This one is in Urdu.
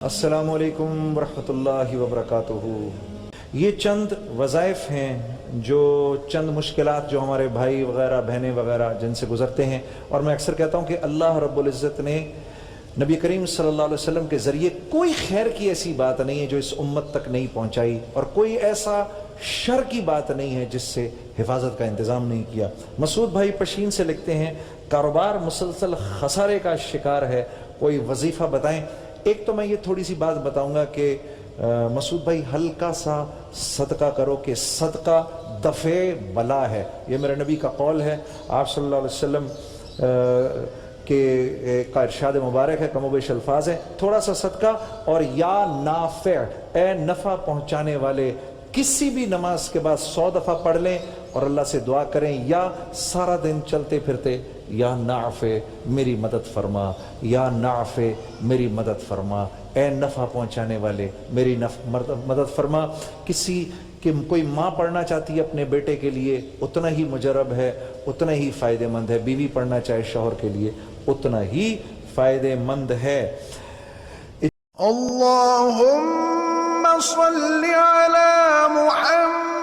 السلام علیکم ورحمۃ اللہ وبرکاتہ۔ یہ چند وظائف ہیں جو چند مشکلات جو ہمارے بھائی وغیرہ بہنیں وغیرہ جن سے گزرتے ہیں، اور میں اکثر کہتا ہوں کہ اللہ رب العزت نے نبی کریم صلی اللہ علیہ وسلم کے ذریعے کوئی خیر کی ایسی بات نہیں ہے جو اس امت تک نہیں پہنچائی، اور کوئی ایسا شر کی بات نہیں ہے جس سے حفاظت کا انتظام نہیں کیا۔ مسعود بھائی پشین سے لکھتے ہیں، کاروبار مسلسل خسارے کا شکار ہے، کوئی وظیفہ بتائیں۔ ایک تو میں یہ تھوڑی سی بات بتاؤں گا کہ مسعود بھائی ہلکا سا صدقہ کرو کہ صدقہ دفع بلا ہے، یہ میرے نبی کا قول ہے۔ آپ صلی اللہ علیہ وسلم کا ارشاد مبارک ہے، کم و بیش الفاظ ہے، تھوڑا سا صدقہ اور یا نافع، اے نفع پہنچانے والے، کسی بھی نماز کے بعد 100 دفعہ پڑھ لیں اور اللہ سے دعا کریں، یا سارا دن چلتے پھرتے یا نافع میری مدد فرما، یا نافع میری مدد فرما، اے نفع پہنچانے والے میری مدد فرما۔ کوئی ماں پڑھنا چاہتی ہے اپنے بیٹے کے لیے، اتنا ہی مجرب ہے، اتنا ہی فائدہ مند ہے، بیوی پڑھنا چاہے شوہر کے لیے اتنا ہی فائدہ مند ہے۔ اللہم صل علی محمد